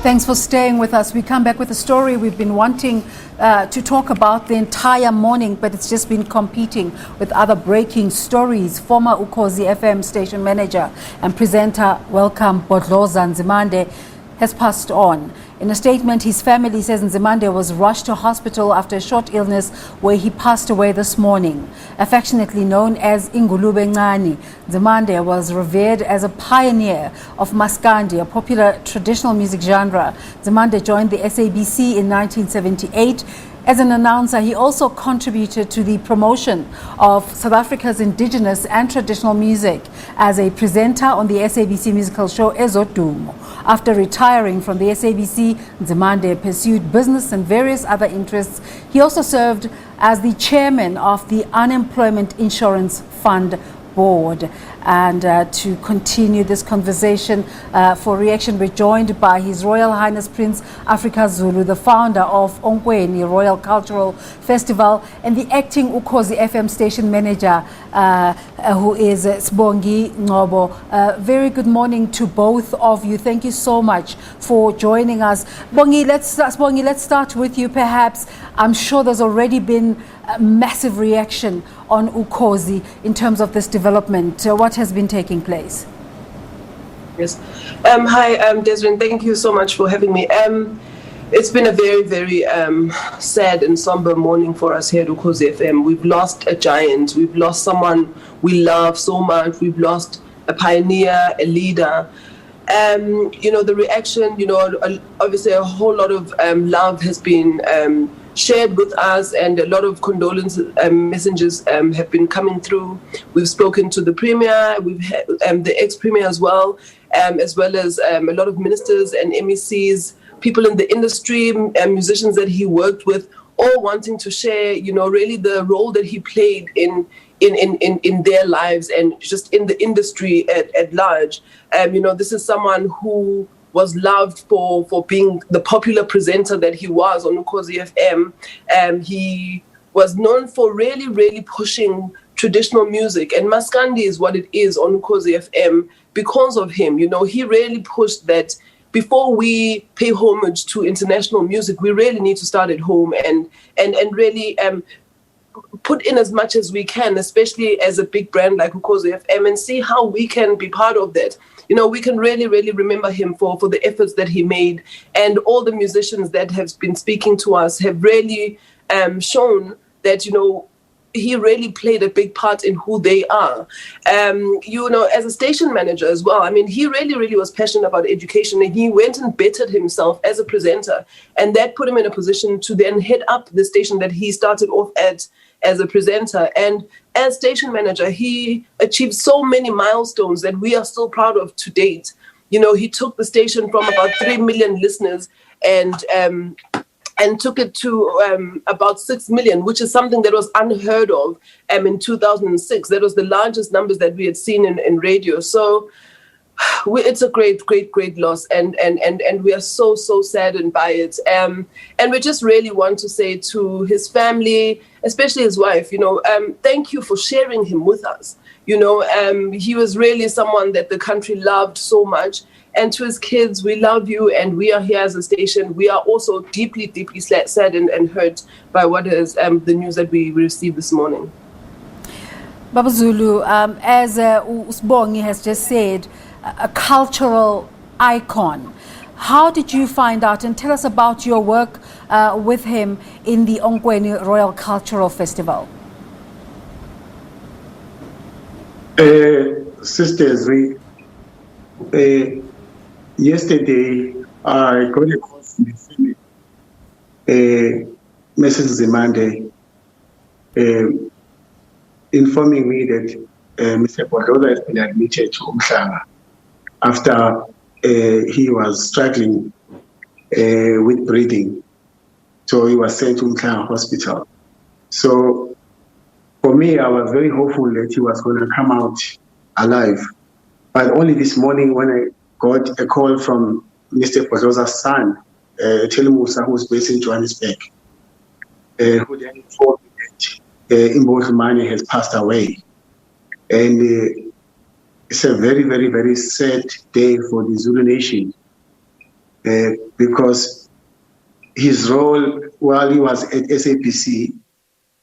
Thanks for staying with us. We come back with a story we've been wanting to talk about the entire morning, but it's just been competing with other breaking stories. Former Ukozi FM station manager and presenter Welcome Bhodloza Nzimande has passed on. In a statement, his family says Nzimande was rushed to hospital after a short illness where he passed away this morning. Affectionately known as Ingulube Ncane, Nzimande was revered as a pioneer of Maskandi, a popular traditional music genre. Nzimande joined the SABC in 1978. As an announcer, he also contributed to the promotion of South Africa's indigenous and traditional music as a presenter on the SABC musical show Ezodumo. After retiring from the SABC, Nzimande pursued business and various other interests. He also served as the chairman of the Unemployment Insurance Fund Board. And to continue this conversation, for reaction, we're joined by His Royal Highness Prince Africa Zulu, the founder of Onkweni Royal Cultural Festival, and the Acting Ukhozi FM station manager, who is Sbongi Ngcobo. Very good morning to both of you. Thank you so much for joining us. Sbongi, let's start with you perhaps. I'm sure there's already been a massive reaction on Ukozi in terms of this development. What has been taking place? Yes. Hi, Desmond. Thank you so much for having me. It's been a very, very sad and somber morning for us here at Ukozi FM. We've lost a giant. We've lost someone we love so much. We've lost a pioneer, a leader. The reaction, obviously a whole lot of love has been shared with us, and a lot of condolence messages have been coming through. We've spoken to the Premier, we've had the ex-Premier as well as a lot of ministers and MECs, people in the industry, musicians that he worked with, all wanting to share, really the role that he played in their lives and just in the industry at large. This is someone who was loved for being the popular presenter that he was on Ukozi FM. He was known for really, really pushing traditional music, and Maskandi is what it is on Ukozi FM because of him. He really pushed that. Before we pay homage to international music, we really need to start at home and really put in as much as we can, especially as a big brand like Ukozi FM, and see how we can be part of that. We can really, really remember him for the efforts that he made, and all the musicians that have been speaking to us have really shown that, he really played a big part in who they are. As a station manager as well, he really, really was passionate about education, and he went and bettered himself as a presenter, and that put him in a position to then head up the station that he started off at as a presenter. And as station manager, he achieved so many milestones that we are still proud of to date. He took the station from about 3 million listeners and took it to about 6 million, which is something that was unheard of in 2006. That was the largest numbers that we had seen in radio. So it's a great, great, great loss, and we are so saddened by it. And we just really want to say to his family, especially his wife, thank you for sharing him with us. He was really someone that the country loved so much. And to his kids, we love you, and we are here as a station. We are also deeply, deeply saddened and hurt by what is the news that we received this morning. Baba Zulu, as Sbongi has just said, a cultural icon. How did you find out, and tell us about your work with him in the Onkweni Royal Cultural Festival? Sisters, yesterday I got a call from the family, Mrs. Nzimande, informing me that Mr. Bhodloza has been admitted to Umhlanga after he was struggling with breathing. So he was sent to Umhlanga Hospital. So for me, I was very hopeful that he was going to come out alive. But only this morning when I got a call from Mr. Bhodloza's son, Telemusa, who was based in Johannesburg, who then informed me that Nzimande has passed away. And it's a very, very, very sad day for the Zulu nation. because his role while he was at SABC,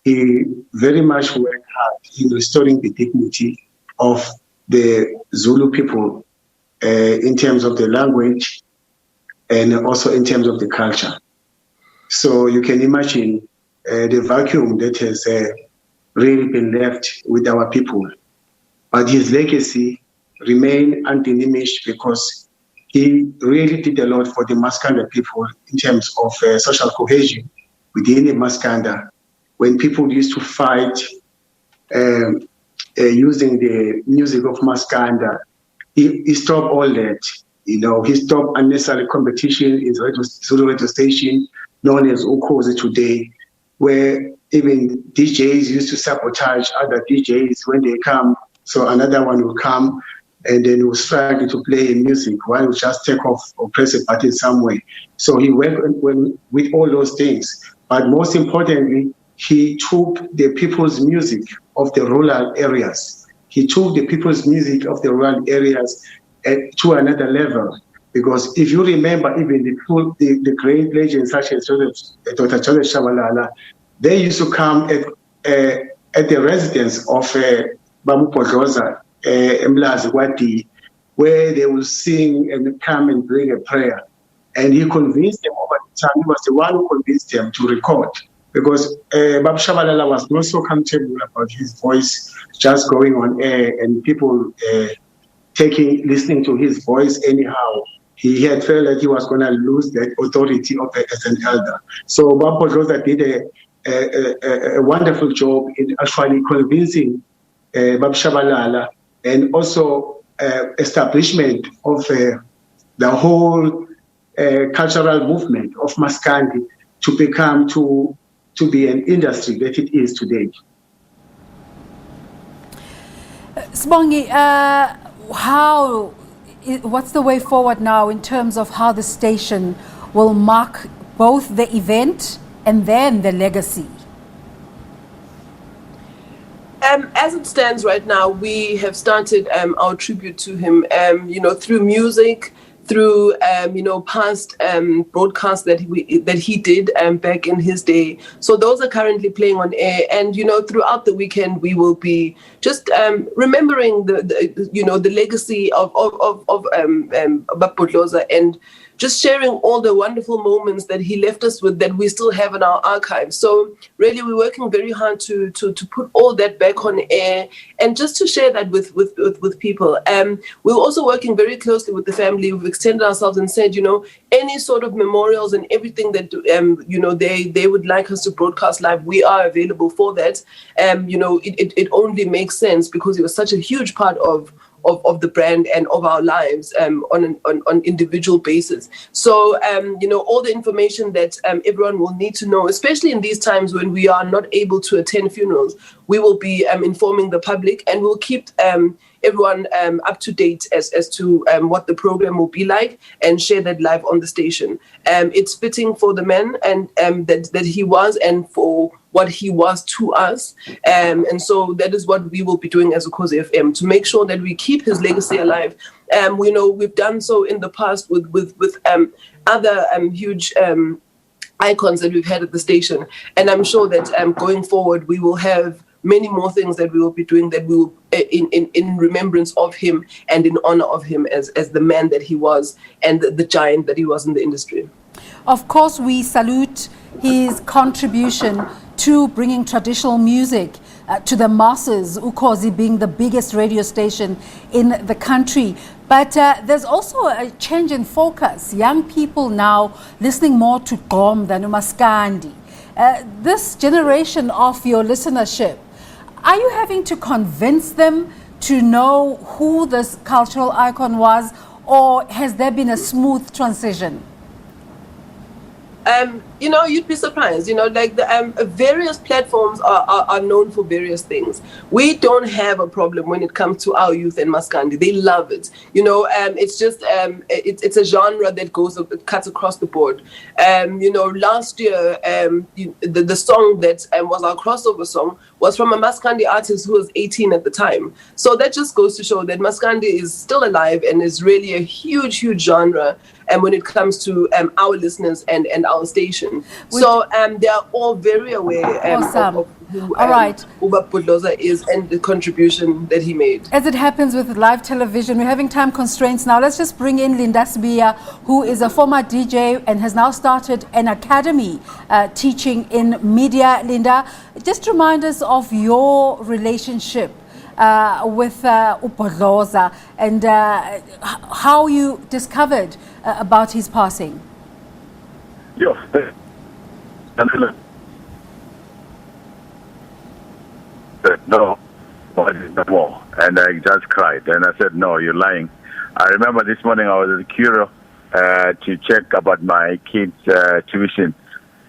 he very much worked hard in restoring the dignity of the Zulu people in terms of the language and also in terms of the culture. So you can imagine the vacuum that has really been left with our people. But his legacy remained undiminished because he really did a lot for the Maskanda people in terms of social cohesion within the Maskanda. When people used to fight using the music of Maskanda, he stopped all that. You know, he stopped unnecessary competition in Zulu radio station known as Ukozi today, where even DJs used to sabotage other DJs when they come. So another one will come and then will struggle to play music. One will just take off or press a button somewhere. So he went with all those things. But most importantly, he took the people's music of the rural areas. He took the people's music of the rural areas to another level. Because if you remember, even the great legends such as Dr. Joseph Shabalala, they used to come at the residence of Welcome Bhodloza Nzimande, where they will sing and come and bring a prayer. And he convinced them over the time. He was the one who convinced them to record. Because Bab Shabalala was not so comfortable about his voice just going on air and people listening to his voice anyhow. He had felt like he was going to lose that authority as an elder. So Bab Bhodloza did a wonderful job in actually convincing Bab Shabalala and also establishment of the whole cultural movement of Maskandi to be an industry that it is today. Sbongi, what's the way forward now in terms of how the station will mark both the event and then the legacy? As it stands right now, we have started our tribute to him, through music, through past broadcasts that he did back in his day. So those are currently playing on air, and throughout the weekend we will be just remembering the legacy of Bab Bhodloza and just sharing all the wonderful moments that he left us with that we still have in our archives. So really we're working very hard to put all that back on air and just to share that with people. We're also working very closely with the family. We've extended ourselves and said, any sort of memorials and everything that, they would like us to broadcast live, we are available for that. It only makes sense because it was such a huge part of the brand and of our lives on an individual basis. So, all the information that everyone will need to know, especially in these times when we are not able to attend funerals, we will be informing the public and we'll keep everyone up to date as to what the program will be like and share that live on the station. It's fitting for the man and that he was and for what he was to us. And so that is what we will be doing as Ukozi FM to make sure that we keep his legacy alive. We've done so in the past with other huge icons that we've had at the station. And I'm sure that going forward, we will have many more things that we will be doing that we will in remembrance of him and in honor of him as the man that he was and the giant that he was in the industry. Of course, we salute his contribution to bringing traditional music to the masses, Ukozi being the biggest radio station in the country. But there's also a change in focus. Young people now listening more to Gqom than Umaskandi. This generation of your listenership, are you having to convince them to know who this cultural icon was, or has there been a smooth transition? You'd be surprised. The various platforms are known for various things. We don't have a problem when it comes to our youth and Maskandi. They love it. It's just it's a genre that cuts across the board. Last year, the song that was our crossover song was from a Maskandi artist who was 18 at the time. So that just goes to show that Maskandi is still alive and is really a huge, huge genre. And when it comes to our listeners and our station, so they are all very aware of who Welcome Bhodloza is and the contribution that he made. As it happens with live television, we're having time constraints now. Let's just bring in Linda Sibiya, who is a former DJ and has now started an academy teaching in media. Linda, just remind us of your relationship with Bhodloza and how you discovered about his passing. Yes. No, not more. And I just cried. And I said, no, you're lying. I remember this morning I was at Curo to check about my kids' tuition.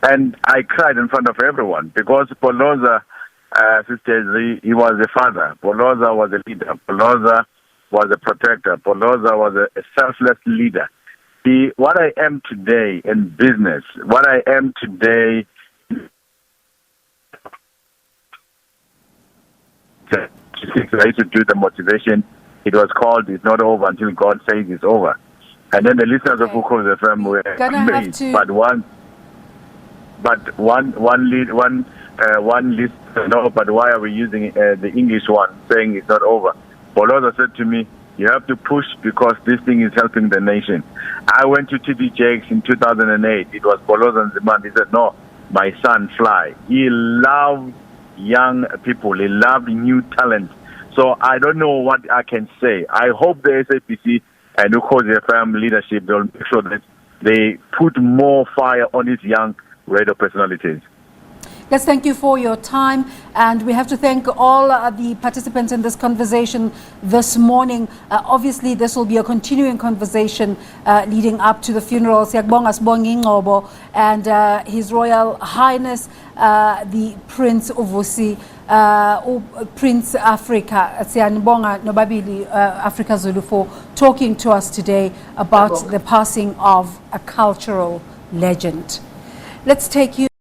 And I cried in front of everyone because Bhodloza, sisters, he was a father. Bhodloza was a leader. Bhodloza was a protector. Bhodloza was a selfless leader. What I am today in business, what I am today, I used to do the motivation. It was called "It's Not Over Until God Says It's Over," and then the listeners of Ukozi FM were amazed. One listener, no, but why are we using the English one, saying it's not over? Bhodloza said to me, you have to push because this thing is helping the nation. I went to TDJX in 2008. It was Bhodloza Nzimande. He said, no, my son, fly. He loved young people. He loved new talent. So I don't know what I can say. I hope the SABC and Ukozi FM leadership will make sure that they put more fire on these young radio personalities. Let's thank you for your time, and we have to thank all the participants in this conversation this morning. Obviously, this will be a continuing conversation leading up to the funeral. Mananger Sbongi Ngcobo and His Royal Highness, the Prince Uvusi, Prince Africa, Siyanibonga Nobabili Africa Zulu, for talking to us today about the passing of a cultural legend. Let's take you